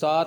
7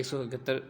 171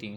3